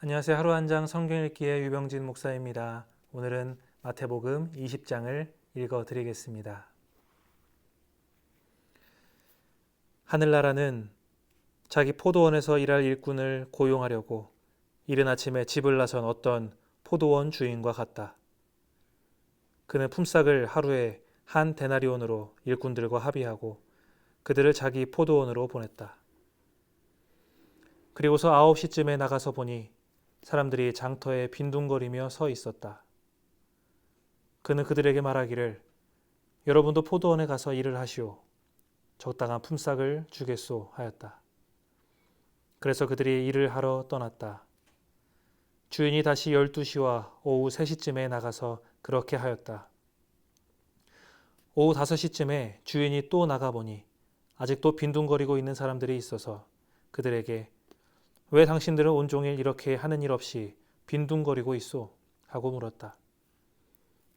안녕하세요. 하루 한 장 성경 읽기의 유병진 목사입니다. 오늘은 마태복음 20장을 읽어 드리겠습니다. 하늘나라는 자기 포도원에서 일할 일꾼을 고용하려고 이른 아침에 집을 나선 어떤 포도원 주인과 같다. 그는 품삯을 하루에 한 데나리온으로 일꾼들과 합의하고 그들을 자기 포도원으로 보냈다. 그리고서 9시쯤에 나가서 보니 사람들이 장터에 빈둥거리며 서 있었다. 그는 그들에게 말하기를 여러분도 포도원에 가서 일을 하시오. 적당한 품삯을 주겠소 하였다. 그래서 그들이 일을 하러 떠났다. 주인이 다시 12시와 오후 3시쯤에 나가서 그렇게 하였다. 오후 5시쯤에 주인이 또 나가보니 아직도 빈둥거리고 있는 사람들이 있어서 그들에게 왜 당신들은 온종일 이렇게 하는 일 없이 빈둥거리고 있소? 하고 물었다.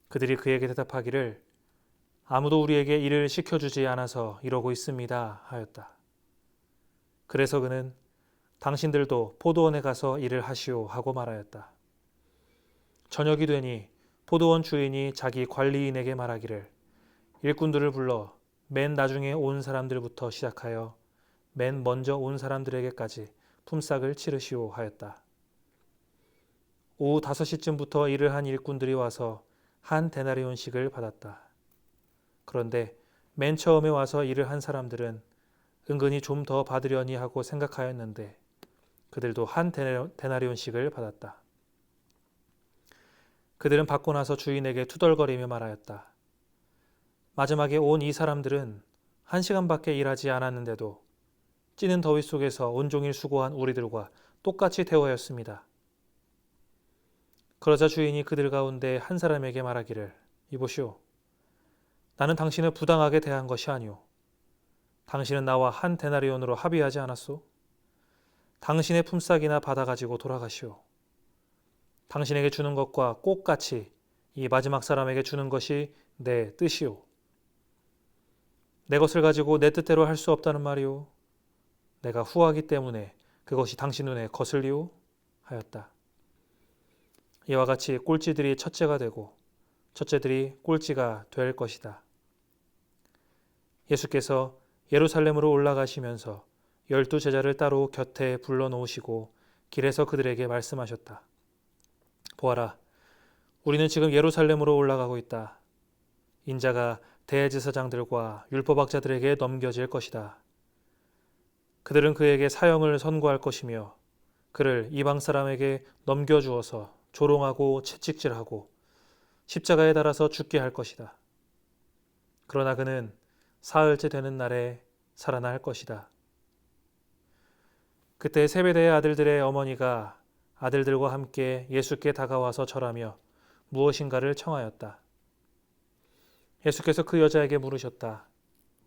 그들이 그에게 대답하기를 아무도 우리에게 일을 시켜주지 않아서 이러고 있습니다 하였다. 그래서 그는 당신들도 포도원에 가서 일을 하시오 하고 말하였다. 저녁이 되니 포도원 주인이 자기 관리인에게 말하기를 일꾼들을 불러 맨 나중에 온 사람들부터 시작하여 맨 먼저 온 사람들에게까지 품삯을 치르시오 하였다. 오후 5시쯤부터 일을 한 일꾼들이 와서 한 데나리온씩을 받았다. 그런데 맨 처음에 와서 일을 한 사람들은 은근히 좀 더 받으려니 하고 생각하였는데 그들도 한 데나리온씩을 받았다. 그들은 받고 나서 주인에게 투덜거리며 말하였다. 마지막에 온 이 사람들은 1시간밖에 일하지 않았는데도 찌는 더위 속에서 온종일 수고한 우리들과 똑같이 대우하였습니다. 그러자 주인이 그들 가운데 한 사람에게 말하기를 이보시오. 나는 당신을 부당하게 대한 것이 아니오. 당신은 나와 한 데나리온으로 합의하지 않았소? 당신의 품삯이나 받아가지고 돌아가시오. 당신에게 주는 것과 똑같이 이 마지막 사람에게 주는 것이 내 뜻이오. 내 것을 가지고 내 뜻대로 할 수 없다는 말이오. 내가 후하기 때문에 그것이 당신 눈에 거슬리오? 하였다. 이와 같이 꼴찌들이 첫째가 되고 첫째들이 꼴찌가 될 것이다. 예수께서 예루살렘으로 올라가시면서 12제자를 따로 곁에 불러놓으시고 길에서 그들에게 말씀하셨다. 보아라, 우리는 지금 예루살렘으로 올라가고 있다. 인자가 대제사장들과 율법학자들에게 넘겨질 것이다. 그들은 그에게 사형을 선고할 것이며 그를 이방 사람에게 넘겨주어서 조롱하고 채찍질하고 십자가에 달아서 죽게 할 것이다. 그러나 그는 사흘째 되는 날에 살아날 것이다. 그때 세베대의 아들들의 어머니가 아들들과 함께 예수께 다가와서 절하며 무엇인가를 청하였다. 예수께서 그 여자에게 물으셨다.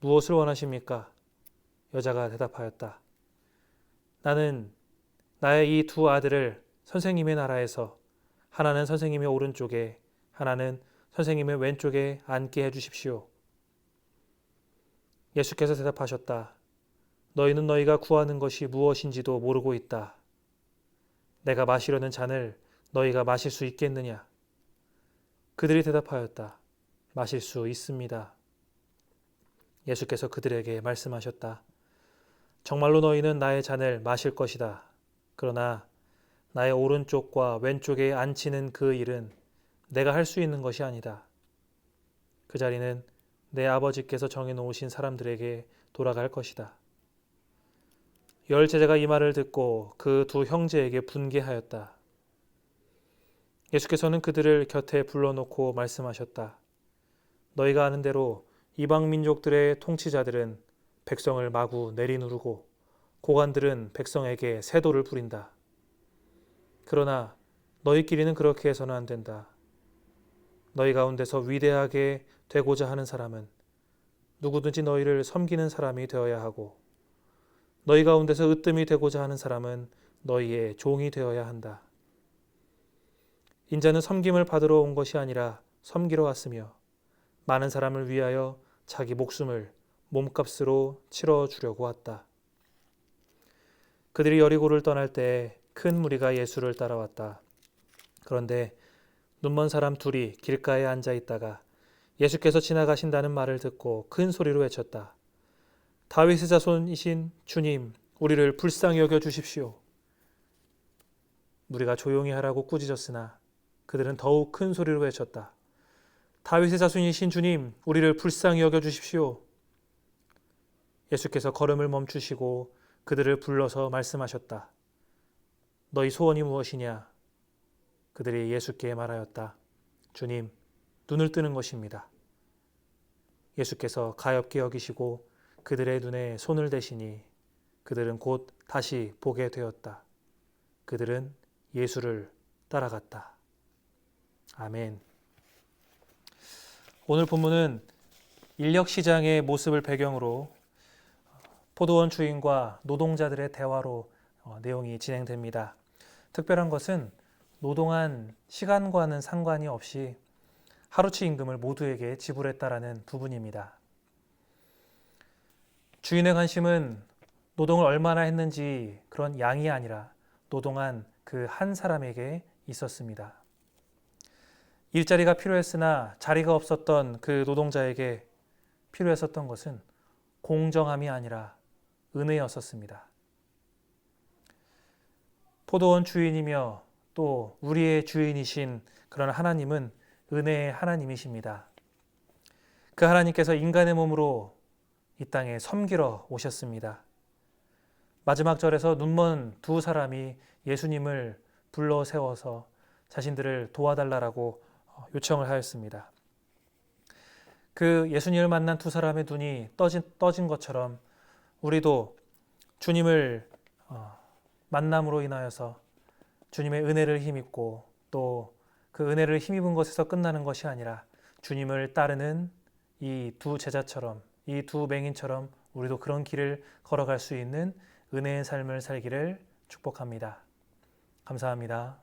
무엇을 원하십니까? 여자가 대답하였다. 나는 나의 이 두 아들을 선생님의 나라에서 하나는 선생님의 오른쪽에 하나는 선생님의 왼쪽에 앉게 해주십시오. 예수께서 대답하셨다. 너희는 너희가 구하는 것이 무엇인지도 모르고 있다. 내가 마시려는 잔을 너희가 마실 수 있겠느냐? 그들이 대답하였다. 마실 수 있습니다. 예수께서 그들에게 말씀하셨다. 정말로 너희는 나의 잔을 마실 것이다. 그러나 나의 오른쪽과 왼쪽에 앉히는 그 일은 내가 할 수 있는 것이 아니다. 그 자리는 내 아버지께서 정해놓으신 사람들에게 돌아갈 것이다. 10제자가 이 말을 듣고 그 두 형제에게 분개하였다. 예수께서는 그들을 곁에 불러놓고 말씀하셨다. 너희가 아는 대로 이방 민족들의 통치자들은 백성을 마구 내리누르고 고관들은 백성에게 세도를 부린다. 그러나 너희끼리는 그렇게 해서는 안 된다. 너희 가운데서 위대하게 되고자 하는 사람은 누구든지 너희를 섬기는 사람이 되어야 하고 너희 가운데서 으뜸이 되고자 하는 사람은 너희의 종이 되어야 한다. 인자는 섬김을 받으러 온 것이 아니라 섬기러 왔으며 많은 사람을 위하여 자기 목숨을 몸값으로 치러주려고 왔다. 그들이 여리고를 떠날 때 큰 무리가 예수를 따라왔다. 그런데 눈먼 사람 둘이 길가에 앉아 있다가 예수께서 지나가신다는 말을 듣고 큰 소리로 외쳤다. 다윗의 자손이신 주님, 우리를 불쌍히 여겨 주십시오. 무리가 조용히 하라고 꾸짖었으나 그들은 더욱 큰 소리로 외쳤다. 다윗의 자손이신 주님, 우리를 불쌍히 여겨 주십시오. 예수께서 걸음을 멈추시고 그들을 불러서 말씀하셨다. 너희 소원이 무엇이냐? 그들이 예수께 말하였다. 주님, 눈을 뜨는 것입니다. 예수께서 가엾게 여기시고 그들의 눈에 손을 대시니 그들은 곧 다시 보게 되었다. 그들은 예수를 따라갔다. 아멘. 오늘 본문은 인력시장의 모습을 배경으로 포도원 주인과 노동자들의 대화로 내용이 진행됩니다. 특별한 것은 노동한 시간과는 상관이 없이 하루치 임금을 모두에게 지불했다라는 부분입니다. 주인의 관심은 노동을 얼마나 했는지 그런 양이 아니라 노동한 그 한 사람에게 있었습니다. 일자리가 필요했으나 자리가 없었던 그 노동자에게 필요했었던 것은 공정함이 아니라 은혜였었습니다. 포도원 주인이며 또 우리의 주인이신 그런 하나님은 은혜의 하나님이십니다. 그 하나님께서 인간의 몸으로 이 땅에 섬기러 오셨습니다. 마지막 절에서 눈먼 두 사람이 예수님을 불러 세워서 자신들을 도와달라고 요청을 하였습니다. 그 예수님을 만난 두 사람의 눈이 떠진 것처럼 우리도 주님을 만남으로 인하여서 주님의 은혜를 힘입고 또 그 은혜를 힘입은 것에서 끝나는 것이 아니라 주님을 따르는 이 두 제자처럼 이 두 맹인처럼 우리도 그런 길을 걸어갈 수 있는 은혜의 삶을 살기를 축복합니다. 감사합니다.